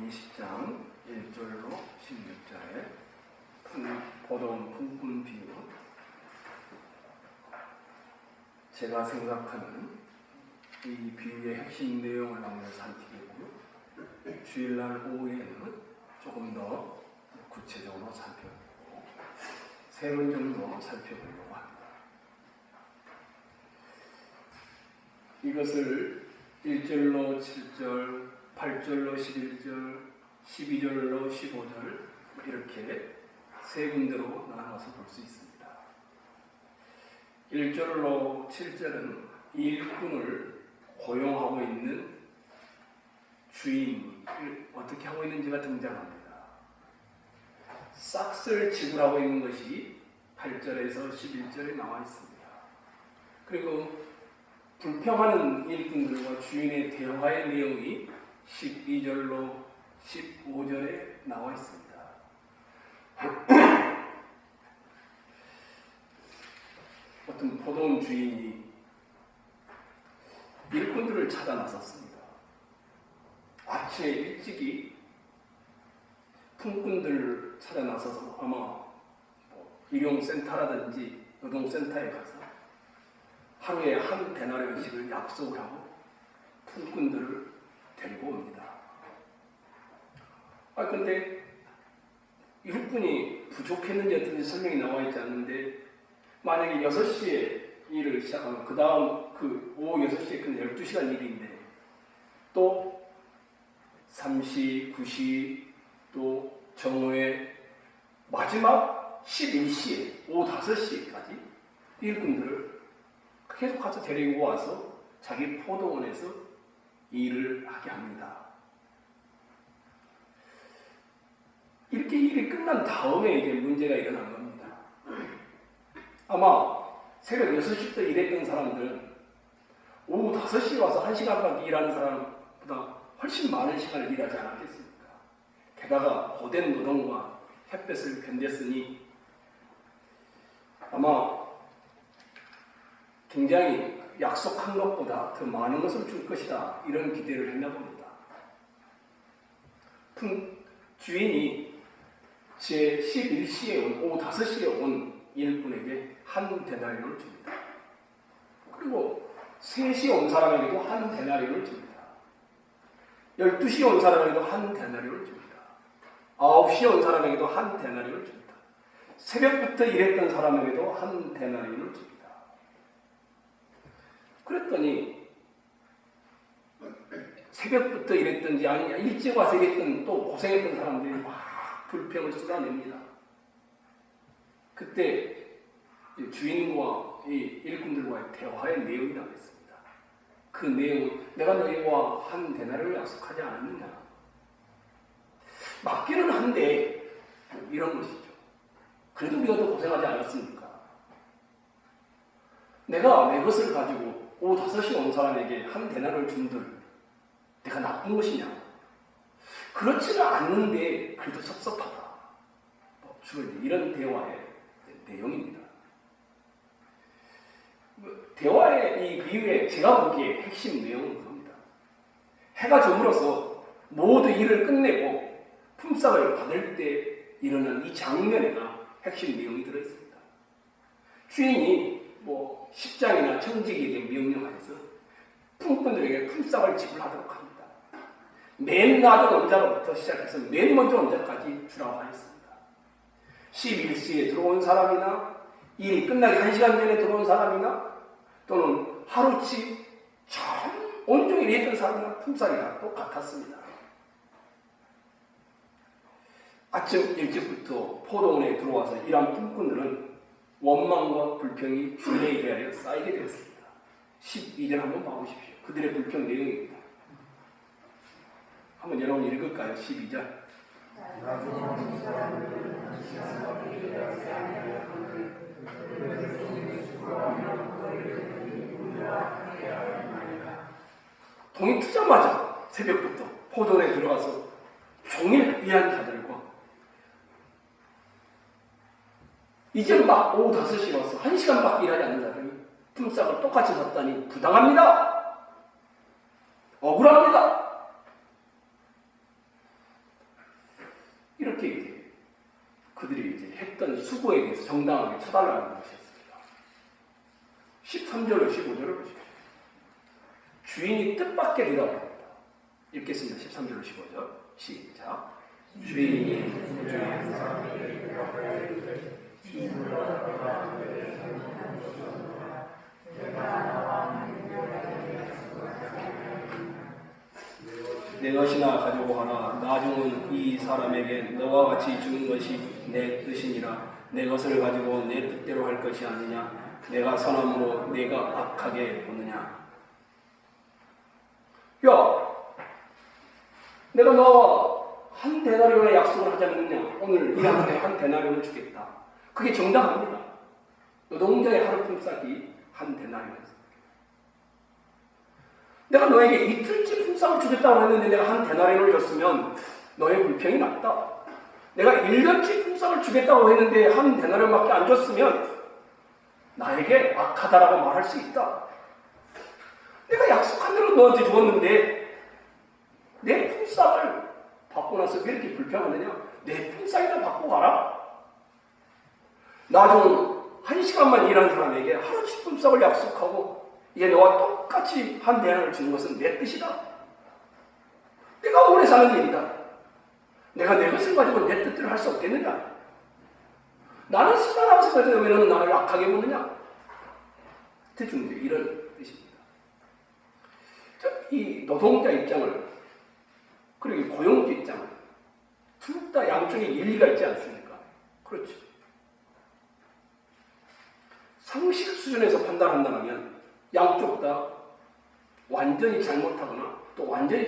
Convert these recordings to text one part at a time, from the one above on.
20장 1절로 16절에 포도원 품꾼 비유. 제가 생각하는 이 비유의 핵심 내용을 한번 살피고 주일날 오후에는 조금 더 구체적으로 살펴보고 세 번 정도 살펴보려고 합니다. 이것을 1절로 7절, 8절로 11절, 12절로 15절 이렇게 세 군데로 나눠서 볼 수 있습니다. 1절로 7절은 일꾼을 고용하고 있는 주인이 어떻게 하고 있는지가 등장합니다. 싹스를 지불하고 있는 것이 8절에서 11절에 나와 있습니다. 그리고 불평하는 일꾼들과 주인의 대화의 내용이 12절로 15절에 나와 있습니다. 어떤 포도원 주인이 일꾼들을 찾아 나섰습니다. 아침에 일찍이 품꾼들을 찾아 나서서 아마 일용센터라든지 노동센터에 가서 하루에 한 데나리온씩을 약속을 하고 품꾼들을 데리고 옵니다. 근데 일꾼이 부족했는지 어떤지 설명이 나와 있지 않는데 만약에 6시에 일을 시작하면 그 다음 오후 6시에 끝내 12시간 일인데 또 3시, 9시 또 정오에 마지막 11시에 오후 5시까지 일꾼들을 계속 가서 데리고 와서 자기 포도원에서 일을 하게 합니다. 이렇게 일이 끝난 다음에 이제 문제가 일어난 겁니다. 아마 새벽 6시부터 일했던 사람들은 오후 5시에 와서 1시간밖에 일하는 사람보다 훨씬 많은 시간을 일하지 않았겠습니까? 게다가 고된 노동과 햇볕을 견뎠으니 아마 굉장히 약속한 것보다 더 많은 것을 줄 것이다 이런 기대를 했나 봅니다. 주인이 제 11시에 오후 5시에 온 일꾼에게 한 데나리온을 줍니다. 그리고 3시에 온 사람에게도 한 데나리온을 줍니다. 12시에 온 사람에게도 한 데나리온을 줍니다. 9시에 온 사람에게도 한 데나리온을 줍니다. 새벽부터 일했던 사람에게도 한 데나리온을 줍니다. 그랬더니 새벽부터 일했던지 아니 일찍 와서 일했던 또 고생했던 사람들이 막 불평을 쏟아냅니다. 그때 주인과 이 일꾼들과의 대화의 내용이 나왔습니다. 그 내용은 내가 너희와 한 데나리온을 약속하지 않았느냐. 맞기는 한데 이런 것이죠. 그래도 우리가 더 고생하지 않았습니까? 내가 내 것을 가지고 오후 5시에 온 사람에게 한 데나리온을 준들 내가 나쁜 것이냐? 그렇지는 않는데 그래도 섭섭하다. 주로 이런 대화의 내용입니다. 대화의 이 비유의 제가 보기에 핵심 내용은 그겁니다. 해가 저물어서 모두 일을 끝내고 품삯을 받을 때 일어난 이 장면에가 핵심 내용이 들어있습니다. 주인이 식장이나 청직에게 명령하여서 품꾼들에게 품삯을 지불하도록 합니다. 맨 낮은 원자로부터 시작해서 맨 먼저 원자까지 주라고 하였습니다. 11시에 들어온 사람이나 일이 끝나기 1시간 전에 들어온 사람이나 또는 하루치 전 온종일 일했던 사람이나 품삯이 똑같았습니다. 아침 일찍부터 포도원에 들어와서 일한 품꾼들은 원망과 불평이 주인에 대하여 쌓이게 되었습니다. 12절 한번 봐보십시오. 그들의 불평 내용입니다. 한번 여러분 읽을까요? 12절. 동이 트자마자 새벽부터 포도원에 들어가서 종일 일한 자들과 이제 막 오후 5시에 와서 1시간밖에 일하지 않는 자들이 품삯을 똑같이 받다니 부당합니다. 억울합니다. 그들이 이제 했던 수고에 대해서 정당하게 처달라는 것이었습니다. 13절로 15절을 보십시오. 주인이 뜻밖의 대답을 합니다. 읽겠습니다. 13절로 15절 시작. 주인이 내 것이나 가지고 가라. 나중은 이 사람에게 너와 같이 주는 것이 내 뜻이니라. 내 것을 가지고 내 뜻대로 할 것이 아니냐. 내가 선함으로 내가 악하게 보느냐. 야, 내가 너와 한 데나리온의 약속을 하지 않느냐. 오늘 일하는데 한 데나리온을 주겠다. 그게 정당합니다. 노동자의 하루 품삯이 한 데나리온이었습니다. 내가 너에게 이틀치 품삯을 주겠다고 했는데 내가 한 데나리온을 줬으면 너의 불평이 났다. 내가 1년치 품삯을 주겠다고 했는데 한 데나리온밖에 안 줬으면 나에게 악하다라고 말할 수 있다. 내가 약속한 대로 너한테 주었는데 내 품삯을 받고 나서 왜 이렇게 불평하느냐? 내 품삯이나 받고 가라. 나중 1시간만 일한 사람에게 하루치 품삯을 약속하고 이게 너와 똑같이 한 대안을 주는 것은 내 뜻이다. 내가 오래 사는 일이다. 내가 내 것을 가지고 내 뜻대로 할 수 없겠느냐? 나는 선하다고 생각해도 왜 너는 나를 악하게 보느냐? 대충 이런 뜻입니다. 이 노동자 입장을 그리고 고용주 입장을 둘 다 양쪽에 일리가 있지 않습니까? 그렇죠. 상식 수준에서 판단한다면 양쪽 다 완전히 잘못하거나 또 완전히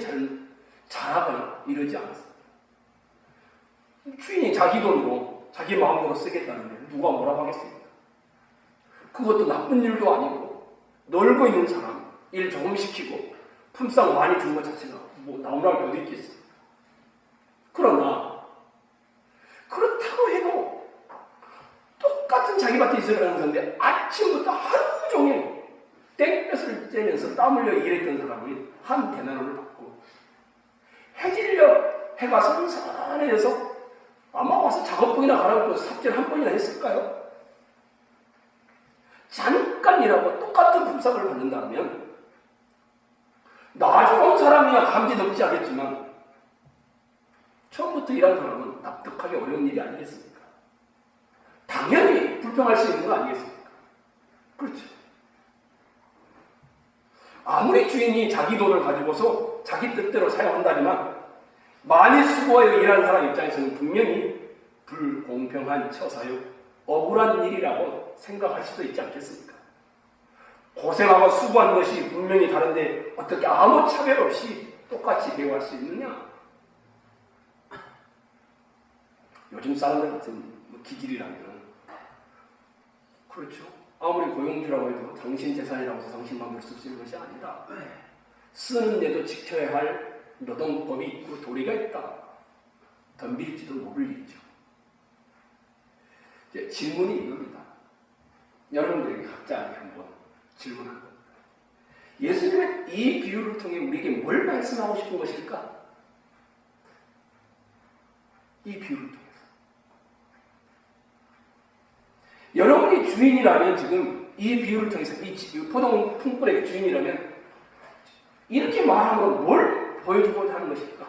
잘하거나 이러지 않았습니다. 주인이 자기 돈으로 자기 마음대로 쓰겠다는데 누가 뭐라고 하겠습니까? 그것도 나쁜 일도 아니고 놀고 있는 사람 일 조금 시키고 품삯 많이 준 것 자체가 뭐 나무랄 게 어디 있겠습니까? 그러나 그렇다고 해도 똑같은 자기 밭에 있으라는 건데 아침부터 하루 종일 땡볕을 쬐면서 땀 흘려 일했던 사람이 한 데나리온을 받고 해질녘 해가 선선해져서 아마 와서 작업복이나 갈아입고 삽질 한 번이나 했을까요? 잠깐 일하고 똑같은 품삯을 받는다면 나중 온 사람이야 감지덕지 하겠지만 처음부터 일한 사람은 납득하기 어려운 일이 아니겠습니까? 당연히 불평할 수 있는 거 아니겠습니까? 그렇죠. 아무리 주인이 자기 돈을 가지고서 자기 뜻대로 사용한다지만 많이 수고하여 일하는 사람 입장에서는 분명히 불공평한 처사요 억울한 일이라고 생각할 수도 있지 않겠습니까? 고생하고 수고한 것이 분명히 다른데 어떻게 아무 차별 없이 똑같이 대우할 수 있느냐? 요즘 사람들 같은 기질이라면 그렇죠. 아무리 고용주라고 해도 당신 재산이라고 해서 당신 마음대로 쓸 수 있는 것이 아니다. 쓰는데도 지켜야 할 노동법이 있고 도리가 있다. 덤빌지도 모를 일이죠. 이제 질문이 이겁니다. 여러분들에게 각자에게 한번 질문한 겁니다. 예수님은 이 비유를 통해 우리에게 뭘 말씀하고 싶은 것일까? 이 비유를 통해서. 여러분이 주인이라면 지금 이 비유를 통해서 이 포동 품꾼의 주인이라면 이렇게 말함으로 뭘 보여주고자 하는 것일까?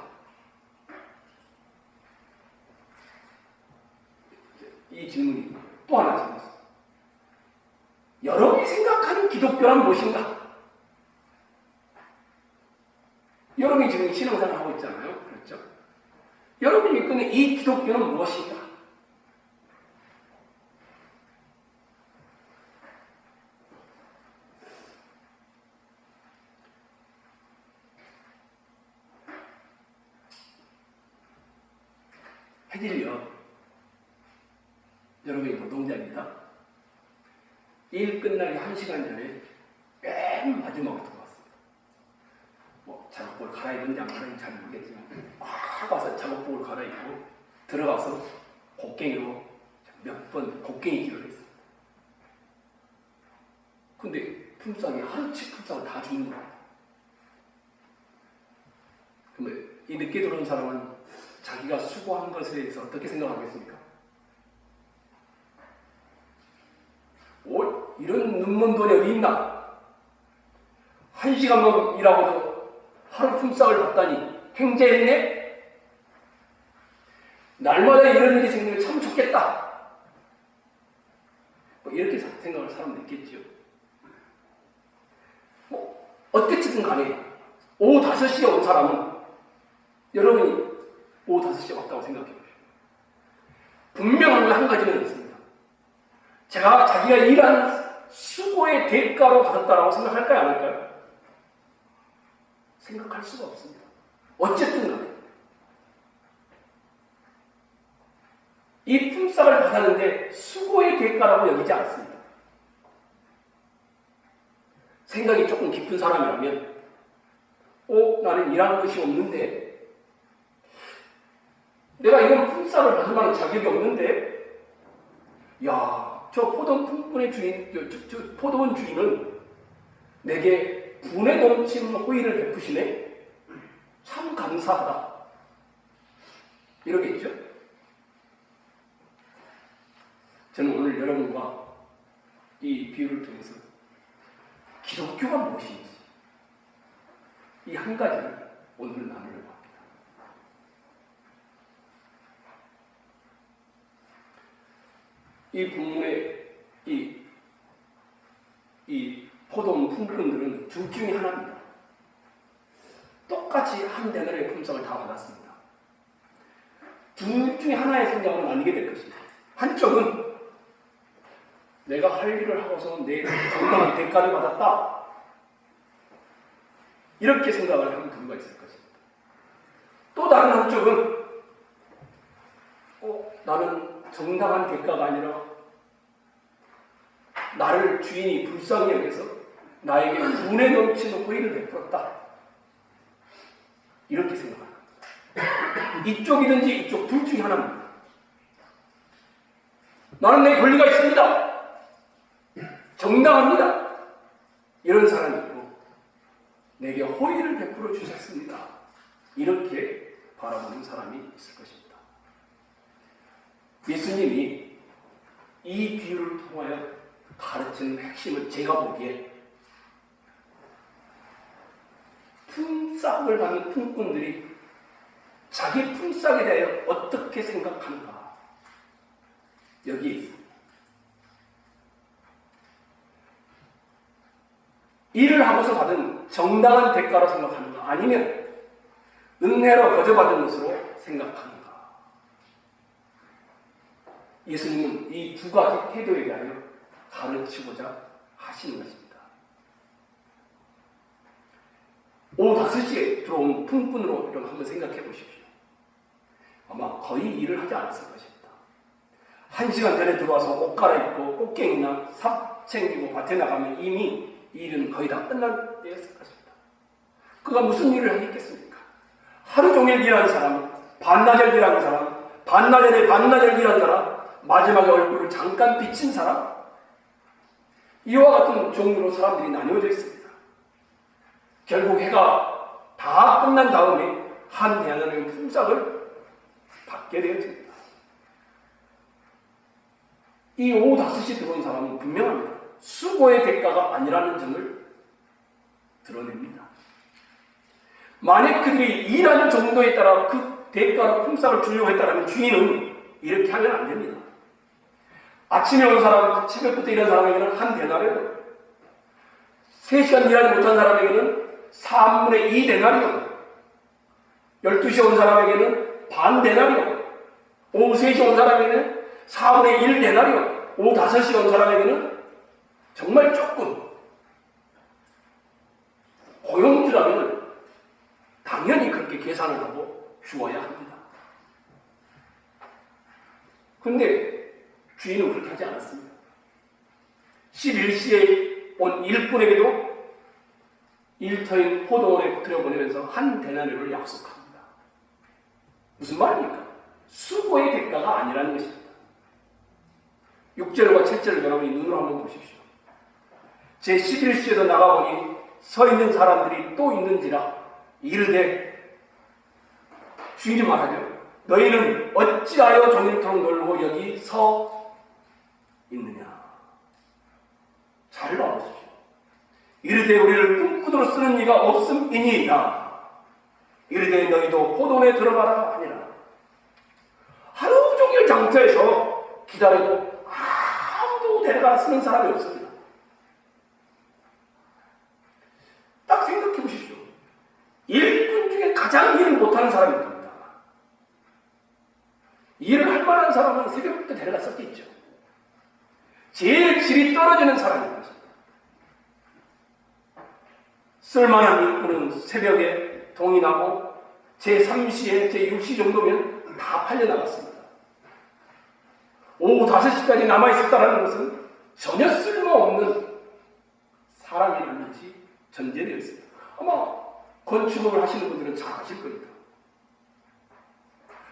이 질문이 또 하나 질문입니다. 여러분이 생각하는 기독교란 무엇인가? 여러분이 지금 신앙생활을 하고 있잖아요. 그렇죠? 여러분이 이끄는 이 기독교는 무엇인가? 해질녘 여러분이 노동자입니다. 일 끝나기 1시간 전에 맨 마지막으로 들어왔습니다. 뭐 작업복을 갈아입은지 안 갈아입은지 잘 모르겠지만 막 와서 작업복을 갈아입고 들어가서 곡괭이로 몇 번 곡괭이질을 했습니다. 근데 품삯이 하루치 품삯을 다 주는 겁니다. 그러면 이 늦게 들어온 사람은 자기가 수고한 것에 대해서 어떻게 생각하겠습니까? 이런 눈먼 돈이 어디 있나? 1시간만 일하고도 하루 품삯을 받다니 행제했네? 날마다 이런 일이 생기면 참 좋겠다. 뭐 이렇게 생각을 사람들이 있겠죠. 뭐 어떻든 간에 오후 5시에 온 사람은 여러분이 오후 5시에 왔다고 생각해 보세요. 분명한 건 한 가지는 있습니다. 자기가 일한 수고의 대가로 받았다라고 생각할까요? 안 할까요? 생각할 수가 없습니다. 어쨌든 간에 이 품삯을 받았는데 수고의 대가라고 여기지 않습니다. 생각이 조금 깊은 사람이라면 나는 일한 것이 없는데 내가 이런 품삯을 받을 만한 자격이 없는데 저 포도원 품꾼의 주인, 저 포도원 주인은 내게 분에 넘치는 호의를 베푸시네? 참 감사하다. 이러겠죠? 저는 오늘 여러분과 이 비유를 통해서 기독교가 무엇인지 이 한 가지를 오늘 나누려고 합니다. 이 본문의 이 포도원 품꾼들은 둘 중에 하나입니다. 똑같이 한 데나리의 품삯을 다 받았습니다. 둘 중에 하나의 생각으로 나뉘게 될 것입니다. 한쪽은 내가 할 일을 하고서 내 정당한 대가를 받았다. 이렇게 생각을 하는 부류가 있을 것입니다. 또 다른 한쪽은 나는 정당한 대가가 아니라 나를 주인이 불쌍히 여겨서 나에게 분에 넘치는 호의를 베풀었다. 이렇게 생각합니다. 이쪽이든지 이쪽 둘 중에 하나입니다. 나는 내 권리가 있습니다. 정당합니다. 이런 사람이 있고 내게 호의를 베풀어 주셨습니다. 이렇게 바라보는 사람이 있을 것입니다. 예수님이 이 비유를 통하여 가르치는 핵심은 제가 보기에 품삯을 받는 품꾼들이 자기 품삯에 대하여 어떻게 생각하는가 여기에 있습니다. 일을 하고서 받은 정당한 대가로 생각하는가 아니면 은혜로 거저받은 것으로 생각하는가. 예수님은 이 두 가지 태도에 대하여 가르치고자 하시는 것입니다. 오후 5시에 들어온 품꾼으로 한번 생각해 보십시오. 아마 거의 일을 하지 않았을 것입니다. 1시간 전에 들어와서 옷 갈아입고 꽃갱이나 삽 챙기고 밭에 나가면 이미 일은 거의 다 끝날 때였을 것입니다. 그가 무슨 일을 하겠습니까? 하루 종일 일하는 사람, 반나절 일하는 사람, 반나절에 반나절 일하는 사람, 마지막에 얼굴을 잠깐 비친 사람, 이와 같은 종류로 사람들이 나뉘어져 있습니다. 결국 해가 다 끝난 다음에 한 대나리의 품삯을 받게 되어집니다. 이 오후 5시 들어온 사람은 분명합니다. 수고의 대가가 아니라는 점을 드러냅니다. 만약 그들이 일하는 정도에 따라 그 대가로 품삯을 주려고 했다면 주인은 이렇게 하면 안 됩니다. 아침에 온 사람, 새벽부터 일한 사람에게는 한 데나리온, 3시간 일하지 못한 사람에게는 3분의 2 데나리온, 12시에 온 사람에게는 반 데나리온, 오후 3시에 온 사람에게는 4분의 1 데나리온, 오후 5시에 온 사람에게는 정말 조금. 고용주라면 당연히 그렇게 계산을 하고 주어야 합니다. 그런데 주인은 그렇게 하지 않았습니다. 11시에 온 일꾼에게도 일터인 포도원에 들여보내면서 한 데나리온을 약속합니다. 무슨 말입니까? 수고의 대가가 아니라는 것입니다. 6절과 7절을 여러분이 눈으로 한번 보십시오. 제 11시에도 나가보니 서 있는 사람들이 또 있는지라 이르되, 주인이 말하죠. 너희는 어찌하여 종일토록 놀고 여기 서 있느냐. 잘 봐보십시오. 이르되 우리를 꿈꾼으로 쓰는 이가 없음이니이다. 이르되 너희도 포도원에 들어가라 하니라. 하루 종일 장터에서 기다려도 아무도 데려가 쓰는 사람이 없습니다. 딱 생각해 보십시오. 일꾼 중에 가장 일을 못하는 사람이 겁니다. 일을 할 만한 사람은 새벽부터 데려가 썼겠죠. 제일 질이 떨어지는 사람인 것입니다. 쓸만한 일꾼은 새벽에 동인하고 제3시에 제6시 정도면 다 팔려나갔습니다. 오후 5시까지 남아있었다는 것은 전혀 쓸모없는 사람이라는 것이 전제되어 있습니다. 아마 건축을 하시는 분들은 잘 아실 겁니다.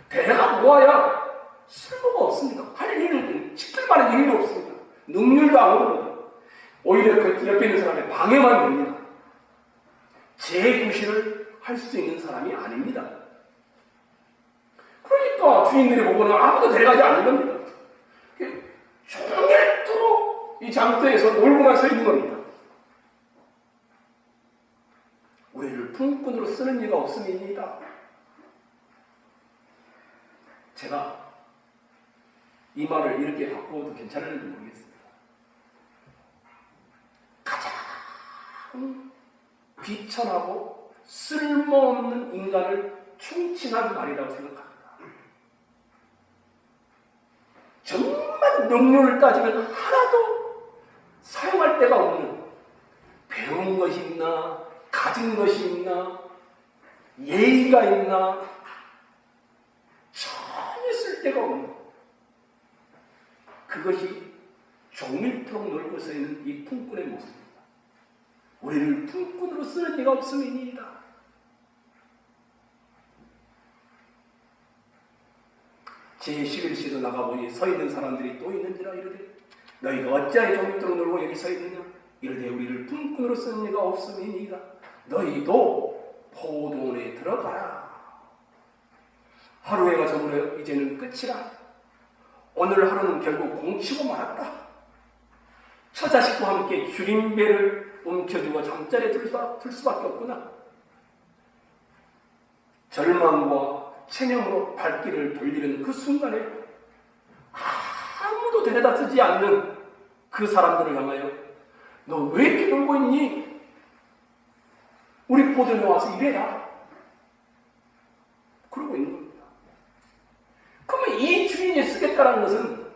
대가 모아야 쓸모가 없습니다. 할 일은 시킬 만한 일도 없습니다. 능률도 안 오릅니다. 오히려 그 옆에 있는 사람의 방해만 됩니다. 재구실을 할 수 있는 사람이 아닙니다. 그러니까 주인들이 보고는 아무도 데려가지 않는 겁니다. 종일토록 이 장터에서 놀고만 서 있는 겁니다. 우리를 품꾼으로 쓰는 이가 없음이니이다. 제가 이 말을 이렇게 바꾸어도 괜찮을지 모르겠습니다. 가장 비천하고 쓸모없는 인간을 충칭한 말이라고 생각합니다. 정말 능력을 따지면 하나도 사용할 데가 없는, 배운 것이 있나, 가진 것이 있나, 예의가 있나, 전혀 쓸 데가 없는, 그것이 종일토록 놀고 서 있는 이 품꾼의 모습입니다. 우리를 품꾼으로 쓰는 이가 없음이니이다. 제11시도 나가보니 서 있는 사람들이 또 있는지라 이르되 너희가 어찌하여 종일토록 놀고 여기 서 있느냐. 이르되 우리를 품꾼으로 쓰는 이가 없음이니이다. 너희도 포도원에 들어가라. 하루해가 저물어 이제는 끝이라. 오늘 하루는 결국 공치고 말았다. 처자식과 함께 줄임배를 움켜쥐고 잠자리에 들 수밖에 없구나. 절망과 체념으로 발길을 돌리는 그 순간에 아무도 데려다 쓰지 않는 그 사람들을 향하여 너 왜 이렇게 놀고 있니? 우리 포도원에 와서 일해라. 그러고 있는 겁니다. 그러면 이 주인이 쓰겠다는 것은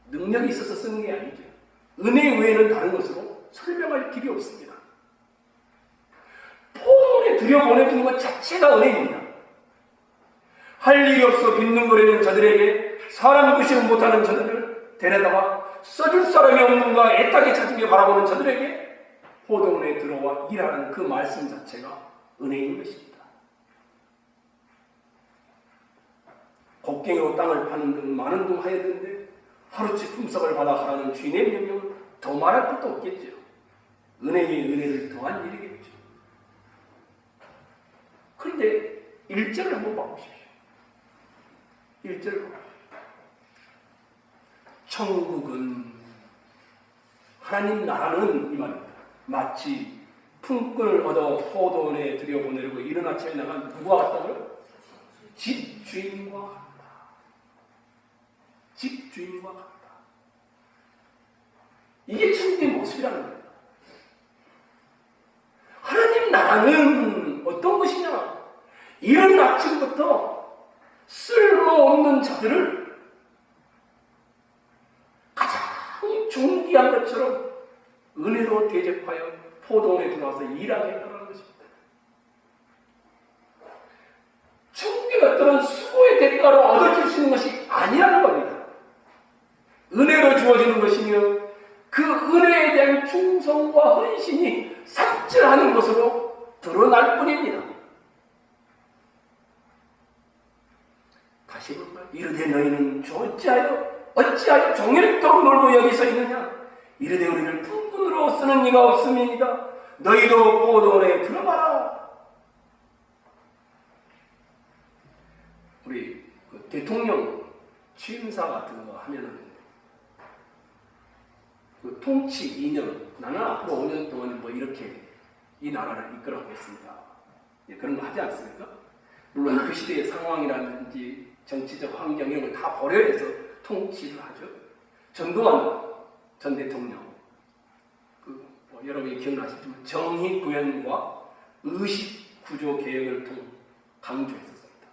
능력이 있어서 쓰는 게 아니죠. 은혜 외에는 다른 것으로 설명할 길이 없습니다. 포도원에 들여보내주는 것 자체가 은혜입니다. 할 일이 없어 빈둥거리는 저들에게 사람 구실을 못하는 저들을 데려다가 써줄 사람이 없는가 애타게 찾으며 바라보는 저들에게 포도원에 들어와 일하는 그 말씀 자체가 은혜인 것입니다. 곡괭이로 땅을 파는 등 많은 등 하였는데 하루치 품삯을 받아 가라는 주인의 명령은 더 말할 것도 없겠죠. 은혜에 은혜를 더한 일이겠죠. 그런데 1절을 한번 봐보십시오. 1절을 봐보십시오. 천국은 하나님 나라는 이 말입니다. 마치 품꾼을 얻어 포도원에 들여보내려고 이른 아침에 나간 누구와 같다고요? 집주인과 같다. 집주인과 같다. 이게 천국의 모습이라는 겁니다. 하나님 나라는 어떤 것이냐? 이른 아침부터 쓸모없는 자들을 가장 존귀한 것처럼 은혜로 대접하여 포도원에 들어와서 일하게 했다는 것입니다. 천국의 어떤 수고의 대가로 얻어질 수 있는 것이 아니라는 겁니다. 은혜로 주어지는 것이며 그 은혜에 대한 충성과 헌신이 삽질하는 것으로 드러날 뿐입니다. 다시 볼까요? 이르되 너희는 어찌하여 종일토록 놀고 여기 서 있느냐? 이르되 우리를 품꾼으로 쓰는 이가 없음이니이다. 너희도 포도원에 들어가라. 우리 그 대통령 취임사 같은 거 하면은 그 통치 이념, 나는 앞으로 5년 동안 뭐 이렇게 이 나라를 이끌어가겠습니다. 예, 그런 거 하지 않습니까? 물론 그 시대의 상황이라든지 정치적 환경 이런 걸 다 고려해서 통치를 하죠. 전두환 전 대통령, 여러분이 기억나시지만 정의구현과 의식구조 개혁을 강조했었습니다.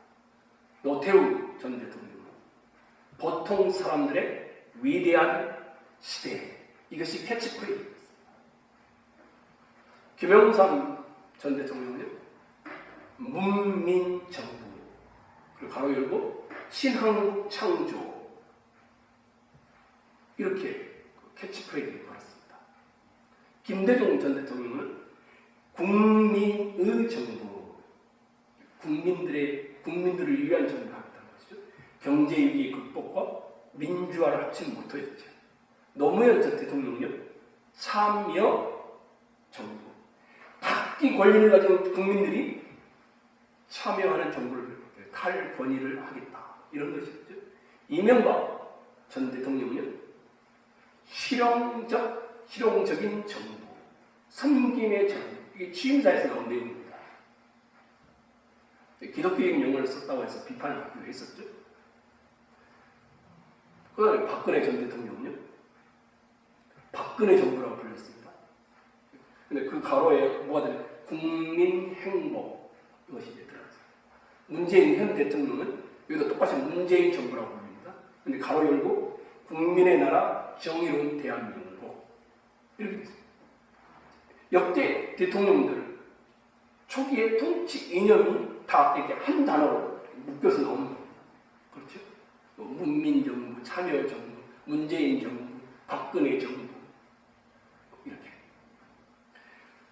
노태우 전 대통령은 보통 사람들의 위대한 시대, 이것이 캐치프레이즈였습니다. 김영삼 전 대통령은 문민정부, 그리고 가로 열고 신한국 창조, 이렇게 캐치프레이즈를 걸었습니다. 김대중 전 대통령은 국민의 정부, 국민들을 위한 정부를 하겠다는 것이죠. 경제위기 극복과 민주화를 합친 모토였죠. 노무현 전 대통령은요, 참여 정부, 각기 권리를 가진 국민들이 참여하는 정부를 탈권위를 하겠다, 이런 것이었죠. 이명박 전 대통령은요, 실용적인 정부, 섬김의 정부, 이게 취임사에서 나온 내용입니다. 기독교인 용어를 썼다고 해서 비판을 받기도 했었죠. 그다음에 박근혜 전 대통령은요, 박근혜 정부라고 불렸습니다. 근데 그 가로에 뭐가 되냐? 국민 행복, 이것이 이제 들어갔어요. 문재인 현 대통령은 여기도 똑같이 문재인 정부라고 부릅니다. 근데 가로 열고 국민의 나라 정의로운 대한민국, 이렇게 됐습니다. 역대 대통령들 초기에 통치 이념이 다 이렇게 한 단어로 묶여서 나오는 겁니다. 그렇죠? 문민정부, 참여정부, 문재인 정부, 박근혜 정부, 이렇게.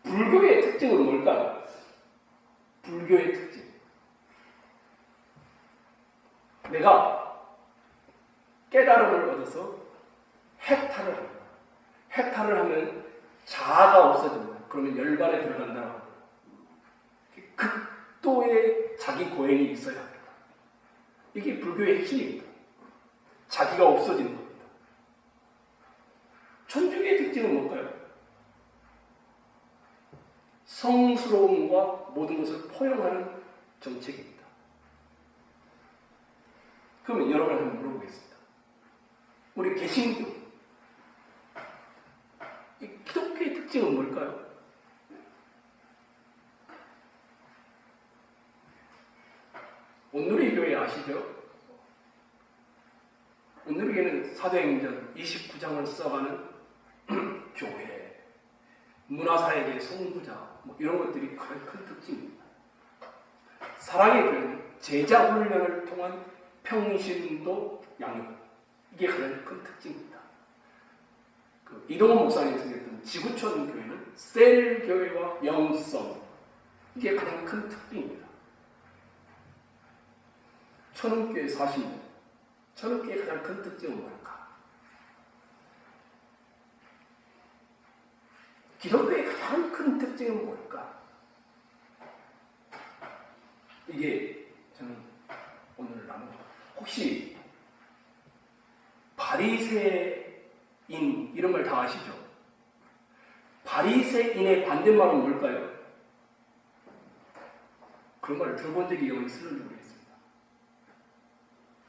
불교의 특징은 뭘까요? 불교의 특징. 내가 깨달음을 얻어서 해탈을 합니다. 해탈을 하면 자아가 없어집니다. 그러면 열반에 들어간다고 합니다. 극도의 자기 고행이 있어야 합니다. 이게 불교의 핵심입니다. 자기가 없어지는 겁니다. 천주교의 특징은 뭘까요? 성스러움과 모든 것을 포용하는 정책입니다. 그러면 여러분한테 물어보겠습니다. 우리 개신교, 이 기독교의 특징은 뭘까요? 온누리 교회 아시죠? 온누리 교회는 사도행전 29장을 써가는 교회, 문화사역의 선구자, 뭐 이런 것들이 가장 큰 특징입니다. 사랑의 교회는 제자 훈련을 통한 평신도 양육, 이게 가장 큰 특징입니다. 이동훈 목사님이 생겼던 지구촌 교회는 셀 교회와 영성, 이게 가장 큰 특징입니다. 천흥교회 40년, 천흥교회의 가장 큰 특징은 뭘까? 기독교의 가장 큰 특징은 뭘까? 이게 저는 오늘 혹시 바리새인, 이런 말 다 아시죠? 바리새인의 반대말은 뭘까요? 그런 말을 들어본 적이 있을지 모르겠습니다.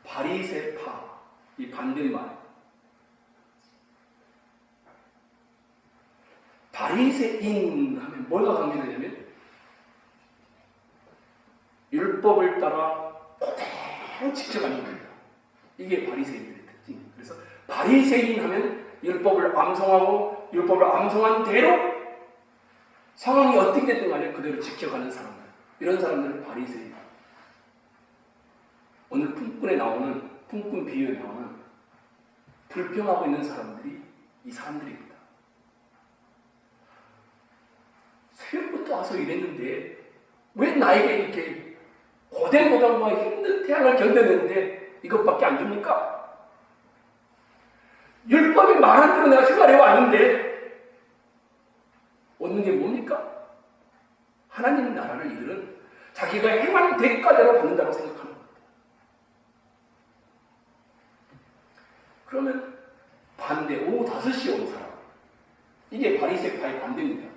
바리새파, 이 반대말. 바리새인 하면 뭐가 강조되냐면 율법을 따라 그대로 지켜가는 겁니다. 이게 바리새인들의 특징입니다. 그래서 바리새인 하면 율법을 암송하고 율법을 암송한 대로 상황이 어떻게 됐든 간에 그대로 지켜가는 사람들, 이런 사람들은 바리새인. 오늘 품꾼에 나오는, 품꾼 비유에 나오는 불평하고 있는 사람들이 이 사람들입니다. 새벽부터 와서 일했는데 왜 나에게 이렇게 고생보다와 힘든 태양을 견뎌냈는데 이것밖에 안 줍니까? 율법이 말한 대로 내가 생활해 왔는데 얻는 게 뭡니까? 하나님 나라를 이들은 자기가 행한 대가대로 받는다고 생각하는 겁니다. 그러면 반대 오후 5시에 온 사람, 이게 바리새파의 반대입니다.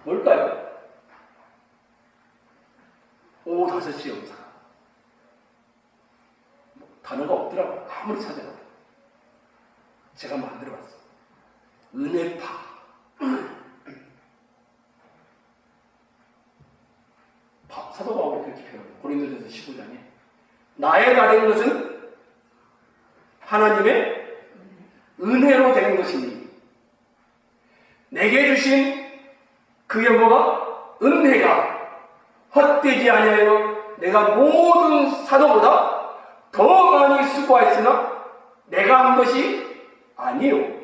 뭘까요? 오후 5시 영사. 단어가 없더라고요. 아무리 찾아봐도. 제가 만들어봤어요. 은혜파. 사도 바울이 그렇게 표현합니다. 고린도전서 15장에 나의 다 된 것은 하나님의 은혜로 된 것이니 내게 주신 그의 뭐가? 은혜가 헛되지 아니하여 내가 모든 사도보다 더 많이 수고하였으나 내가 한 것이 아니요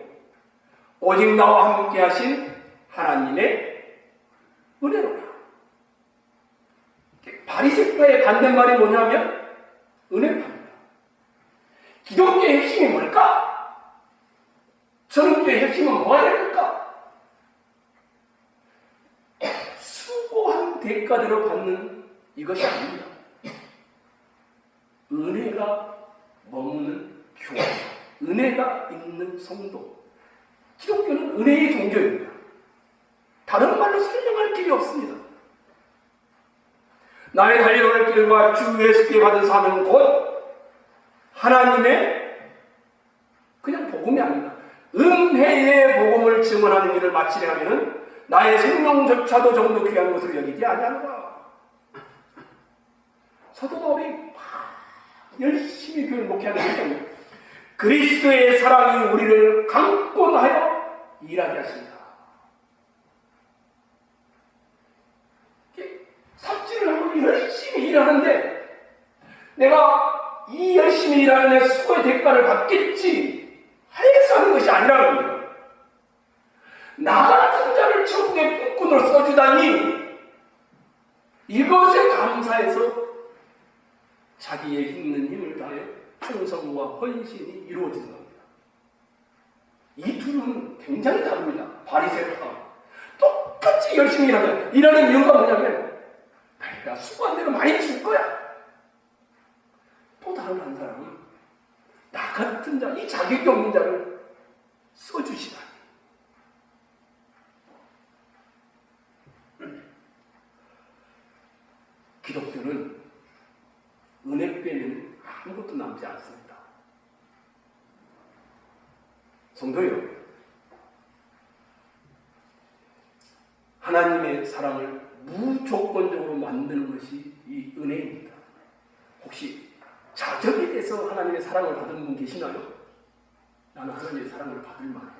오직 나와 함께 하신 하나님의 은혜로라. 바리새파의 반대말이 뭐냐면 은혜파입니다. 기독교의 핵심이 뭘까? 전교의 핵심은 뭐가 될까? 수고한 대가대로 받는 이것이 아닙니다. 은혜가 머무는 교회, 은혜가 있는 성도. 기독교는 은혜의 종교입니다. 다른 말로 설명할 길이 없습니다. 나의 달려갈 길과 주 예수께 받은 사명은 곧 하나님의 그냥 복음이 아닙니다. 은혜의 복음을 증언하는 일을 마치려 하면은 나의 생명조차도 정도 귀한 것으로 여기지 아니하노라. 사도 바울이 열심히 교회를 목회하는 것입니다. 그리스도의 사랑이 우리를 강권하여 일하게 하십니다. 삽질을 하고 열심히 일하는데 내가 이 열심히 일하는 내 수고의 대가를 받겠지 해서 하는 것이 아니라는 겁니다. 나 같은 자를 천국의 품꾼으로 써주다니 이것에 감사해서 자기의 있는 힘을 다해 충성과 헌신이 이루어진 겁니다. 이 둘은 굉장히 다릅니다. 바리새파 똑같이 열심히 일하는 이유가 뭐냐면 내가 수고한 대로 많이 줄 거야. 또 다른 한 사람은 나 같은 자, 이 자격이 없는 자를 써주시다니. 기독교는 은혜 빼면 아무것도 남지 않습니다. 성도요, 하나님의 사랑을 무조건적으로 만드는 것이 이 은혜입니다. 혹시 자격에 대해서 하나님의 사랑을 받은 분 계시나요? 나는 하나님의 사랑을 받을 만해.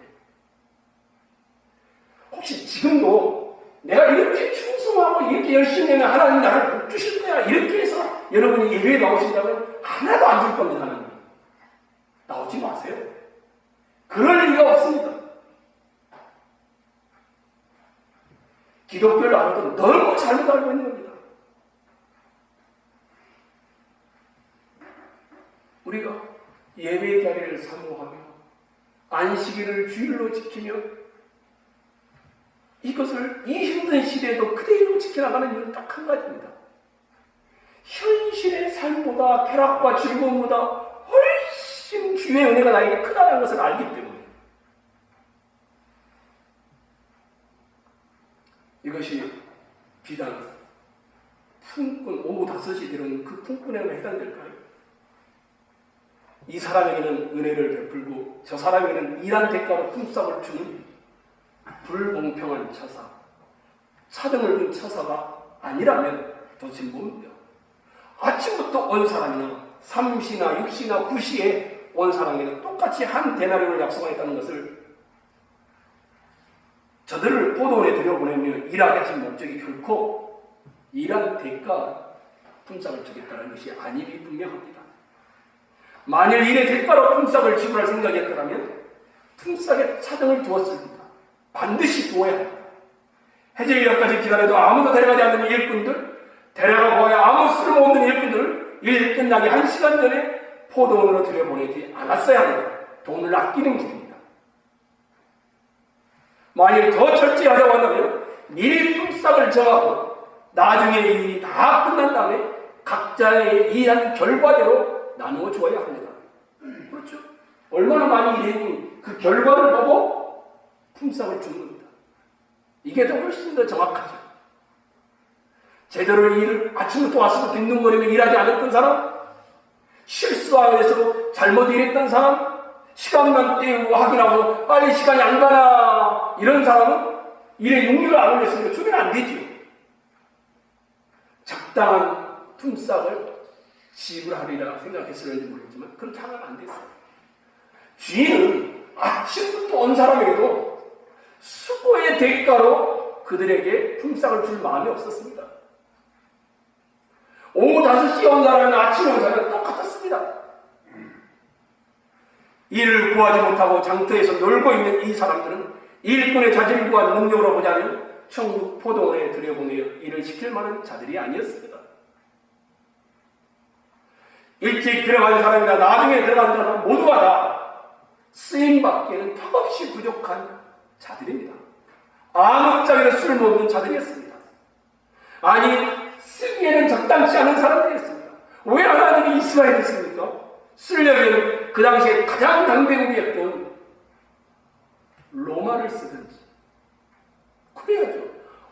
혹시 지금도 내가 이렇게 충성하고 이렇게 열심히 하면 하나님 나를 복 주실 거야 이렇게 해서 여러분이 예배에 나오신다면 하나도 안 줄 겁니다. 하나님 나오지 마세요. 그럴 리가 없습니다. 기독교를 알아도 너무 잘못 알고 있는 겁니다. 우리가 예배의 자리를 사모하며 안식일을 주일로 지키며 이것을 이 힘든 시대에도 그대로 지켜나가는 이유는 딱 한 가지입니다. 현실의 삶보다 쾌락과 즐거움보다 훨씬 주의 은혜가 나에게 크다는 것을 알기 때문에 이것이 비단 품꾼 오후 5시 되는 그 품꾼에만 해당될까요? 이 사람에게는 은혜를 베풀고 저 사람에게는 일한 대가로 품삯을 주는 불공평한 처사, 차등을 둔 처사가 아니라면 도대체 뭡니까? 아침부터 온 사람이나 3시나 6시나 9시에 온 사람에게는 똑같이 한 데나리온을 약속하였다는 것을 저들을 포도원에 들여보내며 일하게 하신 목적이 결코 일한 대가 품삯을 주겠다는 것이 아님이 분명합니다. 만일 일의 대가로 품삯을 지불할 생각이었더라면 품삯에 차등을 두었습니다. 반드시 두어야 합니다. 해질녘까지 기다려도 아무도 데려가지 않는 일꾼들, 데려가 보아야 아무 쓸모없는 일꾼들을 일 끝나기 1시간 전에 포도원으로 들여보내지 않았어야 합니다. 돈을 아끼는 길입니다. 만일 더 철저히 하자고 한다면 미리 품삯을 정하고 나중에 이 일이 다 끝난 다음에 각자의 일한 결과대로 나누어 주어야 합니다. 그렇죠? 얼마나 많이 일했니 그 결과를 보고 품삯을 주는 겁니다. 이게 더 훨씬 더 정확하죠. 제대로 일을 아침부터 와서 빈둥거리며 일하지 않았던 사람, 실수하여서 잘못 일했던 사람, 시간만 때우고 확인하고 빨리 시간이 안 가나 이런 사람은 일에 용기를 안 올렸으니까 주면 안 되지요. 적당한 품삯을 지불하리라 생각했을는지 모르겠지만 그렇게 하면 안 됐어요. 주인은 아침부터 온 사람에게도 수고의 대가로 그들에게 품삯을 줄 마음이 없었습니다. 오후 5시에 온 사람이나 아침에 온 사람은 똑같았습니다. 일을 구하지 못하고 장터에서 놀고 있는 이 사람들은 일꾼의 자질과 능력으로 보자면 천국 포도원에 들여보내어 일을 시킬 만한 자들이 아니었습니다. 일찍 들어간 사람이나 나중에 들어간 사람 모두가 다 쓰임받기에는 턱없이 부족한 자들입니다. 아무짝에도 쓸모없는 자들이었습니다. 아니, 쓰기에는 적당치 않은 사람들이었습니다. 왜 하나님이 이스라엘을 씁니까? 쓰려면 그 당시에 가장 강대국이었던 로마를 쓰든지 그래야죠.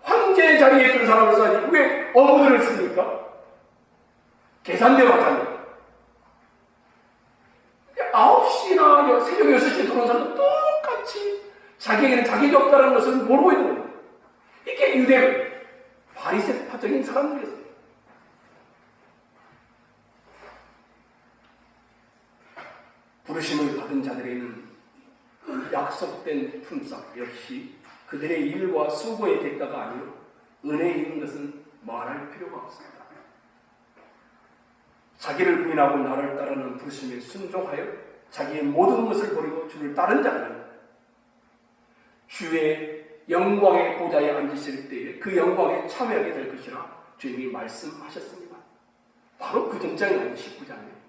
황제의 자리에 있던 사람을 써야지 왜 어부들을 씁니까? 계산대로 하자면 9시나 새벽 6시에 들어온 사람도 똑같이 자기에게는 자격이 없다는 것을 모르고 있는 겁니다. 이게 유대 바리새파적인 사람들이었어요. 부르심을 받은 자들에게는 약속된 품삯 역시 그들의 일과 수고의 대가가 아니요 은혜에 있는 것은 말할 필요가 없습니다. 자기를 부인하고 나를 따르는 부르심에 순종하여 자기의 모든 것을 버리고 주를 따른 자들은 주의 영광의 보좌에 앉으실 때에 그 영광에 참여하게 될 것이라 주님이 말씀하셨습니다. 바로 그 전장이 나오는 19장이에요.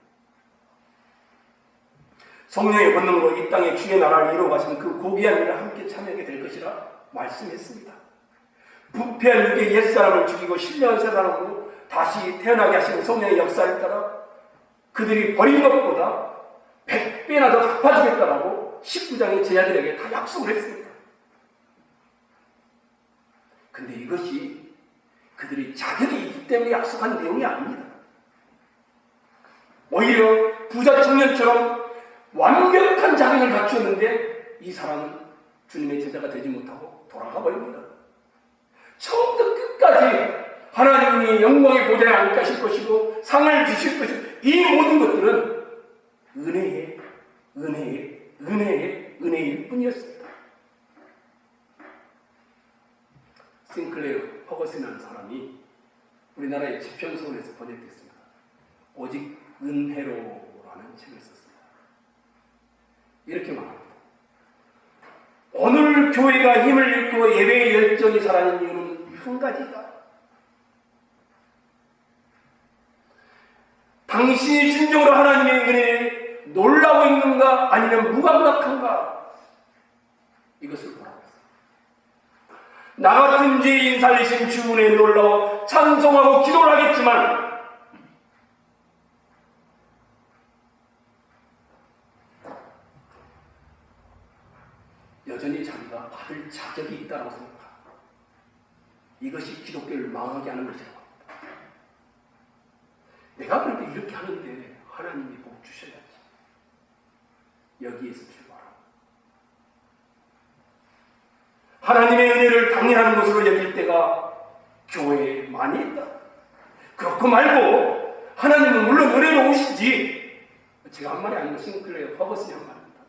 성령의 본능으로 이 땅에 주의 나라를 이루어가시는 그 고귀한 일을 함께 참여하게 될 것이라 말씀했습니다. 부패한 육의 옛사람을 죽이고 신령한 새 사람으로 다시 태어나게 하시는 성령의 역사를 따라 그들이 버린 것보다 100배나 더 갚아주겠다라고 19장의 제자들에게 다 약속을 했습니다. 근데 이것이 그들이 자격이 있기 때문에 약속한 내용이 아닙니다. 오히려 부자 청년처럼 완벽한 자격을 갖추었는데 이 사람은 주님의 제자가 되지 못하고 돌아가 버립니다. 처음부터 끝까지 하나님이 영광의 보좌에 앉게 하실 것이고 상을 주실 것이고 이 모든 것들은 은혜일 뿐이었습니다. 싱클레어 허거슨이라는 사람이 우리나라의 지평서원에서 번역됐습니다. 오직 은혜로라는 책을 썼습니다. 이렇게 말합니다. 오늘 교회가 힘을 잃고 예배의 열정이 사라진 이유는 한 가지다. 당신이 진정으로 하나님의 은혜에 놀라고 있는가 아니면 무감각한가 이것을 보라고 했습니다. 나 같은 죄인 살리신 주 은혜에 놀라워 찬송하고 기도를 하겠지만 여전히 자기가 받을 자격이 있다고 생각합니다. 이것이 기독교를 망하게 하는 것이라고 합니다. 내가 그렇게 이렇게 하는데 하나님이 복 주셔야지. 여기에서 출발하고 하나님의 은혜를 당연한 것으로 여길 때가 교회에 많이 있다. 그렇고 말고 하나님은 물론 은혜로 오시지. 제가 한 말이 아니고 싱클레어 퍼거슨이 한 말입니다.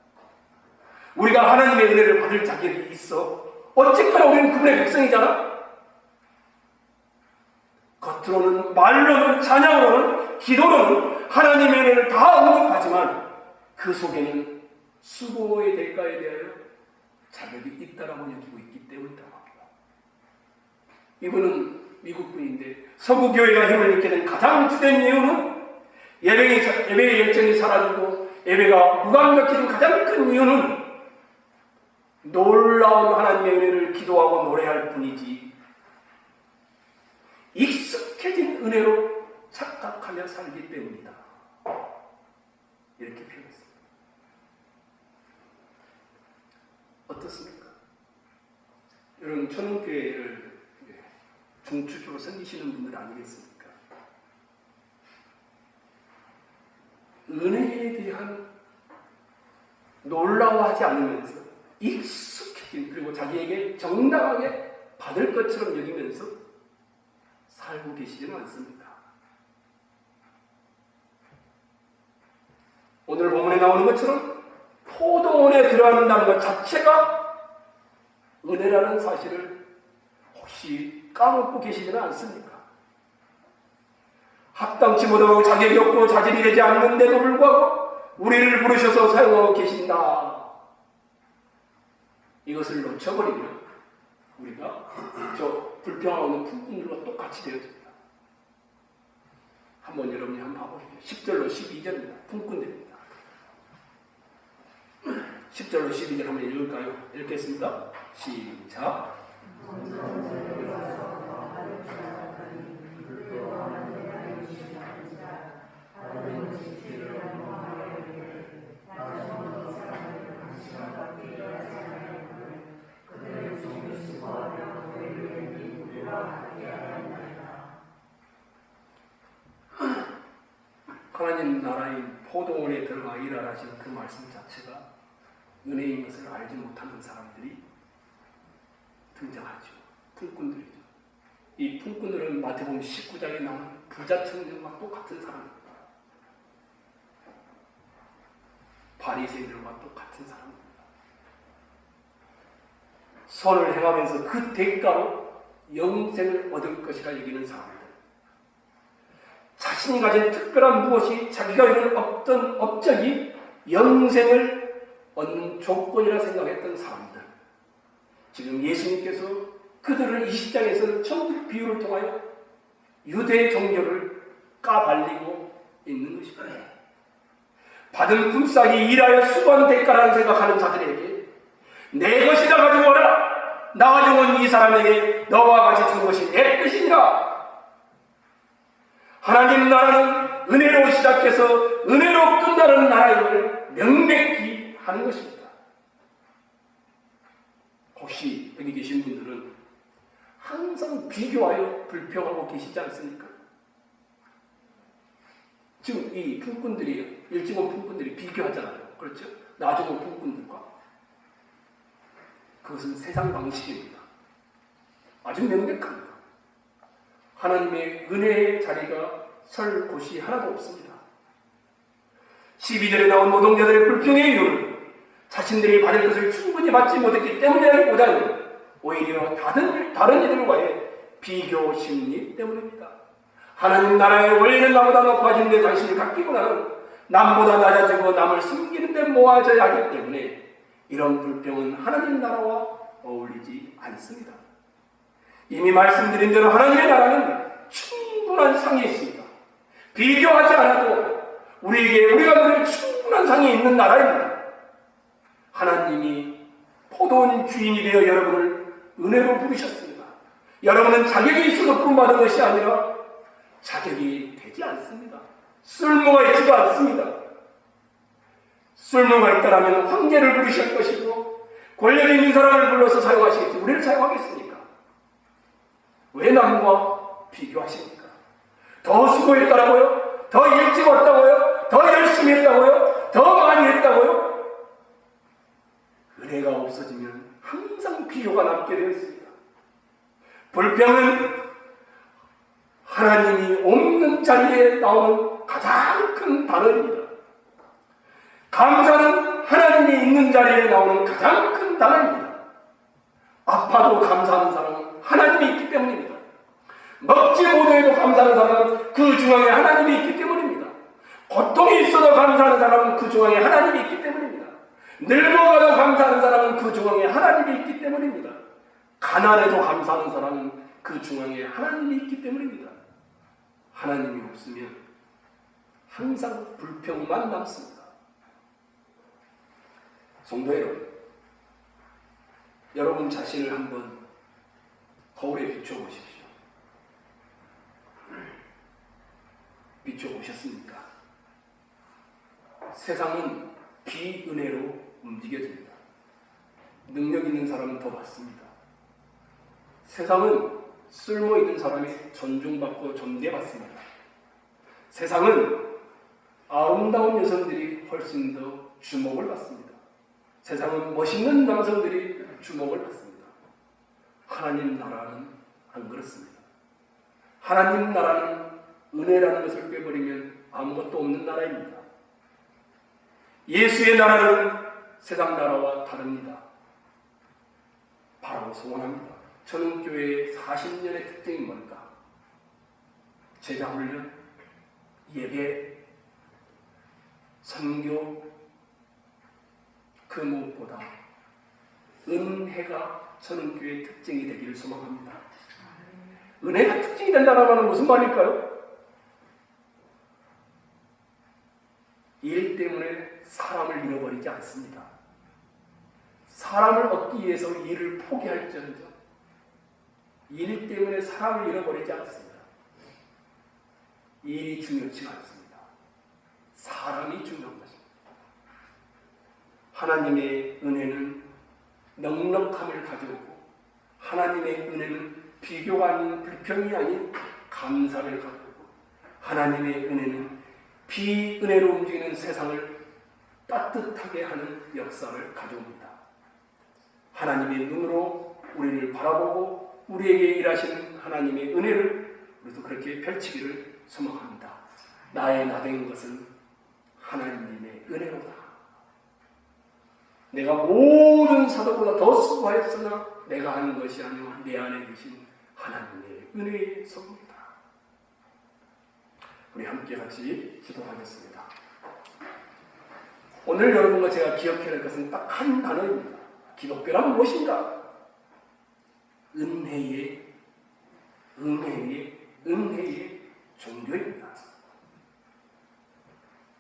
우리가 하나님의 은혜를 받을 자격이 있어. 어쨌거나 우리는 그분의 백성이잖아. 겉으로는 말로는 찬양으로는 기도로는 하나님의 은혜를 다 언급하지만 그 속에는 수고의 대가에 대하여 자격이 있다라고 여기고 있기 때문이라고 합니다. 이분은 미국 분인데 서구 교회가 힘을 잃게 된 가장 주된 이유는 예배의 열정이 사라지고 예배가 무감각해진 가장 큰 이유는 놀라운 하나님의 은혜를 기도하고 노래할 뿐이지 익숙해진 은혜로 착각하며 살기 때문이다. 이렇게 표현했습니다. 어떻습니까? 여러분 천원교회를 중추적으로 섬기시는 분들 아니겠습니까? 은혜에 대한 놀라워하지 않으면서 익숙해진, 그리고 자기에게 정당하게 받을 것처럼 여기면서 살고 계시지는 않습니다. 오늘 본문에 나오는 것처럼 포도원에 들어간다는 것 자체가 은혜라는 사실을 혹시 까먹고 계시지는 않습니까? 합당치 못하고 자격이 없고 자질이 되지 않는데도 불구하고 우리를 부르셔서 사용하고 계신다. 이것을 놓쳐버리면 우리가 저 불평하는 품꾼들과 똑같이 되어집니다. 한번 여러분이 한번 봐보십시오. 10절로 12절입니다. 품꾼들입니다. 10절로 12절 한번 읽을까요? 읽겠습니다. 시작. 하나님 나라의 포도원에 들어가 일하라시는 그 말씀 자체가 은혜인 것을 알지 못하는 사람들이 등장하죠. 품꾼들이죠. 이 품꾼들은 마태복음 19장에 나오는 부자 청년과 똑같은 사람입니다. 바리새인들과 똑같은 사람입니다. 선을 행하면서 그 대가로 영생을 얻을 것이라 여기는 사람들. 자신이 가진 특별한 무엇이 자기가 이룬 어떤 업적이 영생을 얻는 조건이라 생각했던 사람들. 지금 예수님께서 그들을 20장에서 천국 비유를 통하여 유대 종교를 까발리고 있는 것입니다. 받은 품삯이 일하여 수고한 대가라는 생각하는 자들에게 내 것이다 가지고 오라. 나 가지고 온 이 사람에게 너와 같이 준 것이 내 것이니라. 하나님 나라는 은혜로 시작해서 은혜로 끝나는 나라임을 명백히 하는 것입니다. 혹시 여기 계신 분들은 항상 비교하여 불평하고 계시지 않습니까? 지금 이 품꾼들이, 일찍 온 품꾼들이 비교하잖아요. 그렇죠? 나중 온 품꾼들과. 그것은 세상 방식입니다. 아주 명백합니다. 하나님의 은혜의 자리가 설 곳이 하나도 없습니다. 12절에 나온 노동자들의 불평의 이유는 자신들이 받을 것을 충분히 받지 못했기 때문이라기보다는 오히려 다른 이들과의 비교 심리 때문입니다. 하나님 나라의 원리는 나보다 높아지는 데 관심을 갖기보다는 남보다 낮아지고 남을 숨기는 데 모아져야 하기 때문에 이런 불평은 하나님 나라와 어울리지 않습니다. 이미 말씀드린 대로 하나님의 나라는 충분한 상이 있습니다. 비교하지 않아도 우리가 누릴 충분한 상이 있는 나라입니다. 하나님이 포도원 주인이 되어 여러분을 은혜로 부르셨습니다. 여러분은 자격이 있어서 부름받은 것이 아니라 자격이 되지 않습니다. 쓸모가 있지도 않습니다. 쓸모가 있다면 황제를 부르실 것이고 권력 있는 사람을 불러서 사용하시겠지 우리를 사용하겠습니까? 왜 남과 비교하십니까? 더 수고했다고요? 더 일찍 왔다고요? 더 열심히 했다고요? 더 많이 했다고요? 은혜가 없어지면 항상 비교가 남게 되어 있습니다. 불평은 하나님이 없는 자리에 나오는 가장 큰 단어입니다. 감사는 하나님이 있는 자리에 나오는 가장 큰 단어입니다. 아파도 감사하는 사람은 하나님이 있기 때문입니다. 먹지 못해도 감사하는 사람은 그 중앙에 하나님이 있기 때문입니다. 고통이 있어도 감사하는 사람은 그 중앙에 하나님이 있기 때문입니다. 늙어가도 감사하는 사람은 그 중앙에 하나님이 있기 때문입니다. 가난해도 감사하는 사람은 그 중앙에 하나님이 있기 때문입니다. 하나님이 없으면 항상 불평만 남습니다. 성도 여러분, 여러분 자신을 한번 거울에 비춰보십시오. 비춰보셨습니까? 세상은 비은혜로 움직여집니다. 능력 있는 사람은 더 받습니다. 세상은 쓸모있는 사람이 존중받고 존대받습니다. 세상은 아름다운 여성들이 훨씬 더 주목을 받습니다. 세상은 멋있는 남성들이 주목을 받습니다. 하나님 나라는 안 그렇습니다. 하나님 나라는 은혜라는 것을 빼버리면 아무것도 없는 나라입니다. 예수의 나라는 세상 나라와 다릅니다. 바라고 소원합니다. 저는 교회의 40년의 특징이 뭘까? 제자훈련, 예배, 선교, 그 무엇보다 은혜가 저는 교회의 특징이 되기를 소망합니다. 은혜가 특징이 된다는 말은 무슨 말일까요? 일 때문에 사람을 잃어버리지 않습니다. 사람을 얻기 위해서 일을 포기할지언정 일 때문에 사람을 잃어버리지 않습니다. 일이 중요치 않습니다. 사람이 중요한 것입니다. 하나님의 은혜는 넉넉함을 가져오고 하나님의 은혜는 비교가 아닌 불평이 아닌 감사를 가져오고 하나님의 은혜는 비은혜로 움직이는 세상을 따뜻하게 하는 역사를 가져옵니다. 하나님의 눈으로 우리를 바라보고 우리에게 일하시는 하나님의 은혜를 우리도 그렇게 펼치기를 소망합니다. 나의 나된 것은 하나님의 은혜로다. 내가 모든 사도보다 더 수고하였으나 내가 하는 것이 아니오 내 안에 계신 하나님의 은혜의 성입니다. 우리 함께 같이 기도하겠습니다. 오늘 여러분과 제가 기억해야 할 것은 딱 한 단어입니다. 기독교란 무엇인가? 은혜의 종교입니다.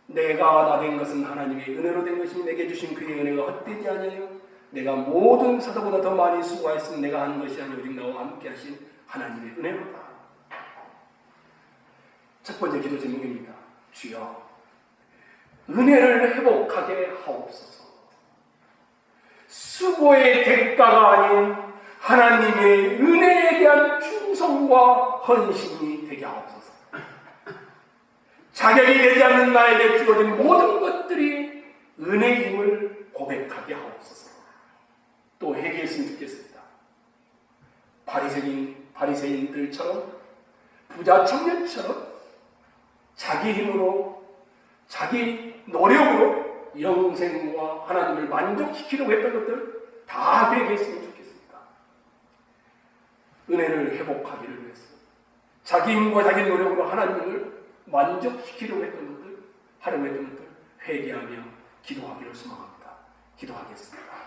내가 나 된 것은 하나님의 은혜로 된 것이니 내게 주신 그의 은혜가 헛되지 아니하여 내가 모든 사도보다 더 많이 수고하였으면 내가 한 것이 아니오 오직 나와 함께 하신 하나님의 은혜로다. 첫 번째 기도 제목입니다. 주여 은혜를 회복하게 하옵소서. 수고의 대가가 아닌 하나님의 은혜에 대한 충성과 헌신이 되게 하옵소서. 자격이 되지 않는 나에게 주어진 모든 것들이 은혜임을 고백하게 하옵소서. 또 회개했으면 좋겠습니다. 바리새인들처럼 부자 청년처럼 자기 힘으로 자기 노력으로 영생과 하나님을 만족시키려고 했던 것들 다 회개했으면 좋겠습니다. 은혜를 회복하기를 위해서 자기 힘과 자기 노력으로 하나님을 만족시키려고 했던 것들, 하려고 했던 것들 회개하며 기도하기를 소망합니다. 기도하겠습니다.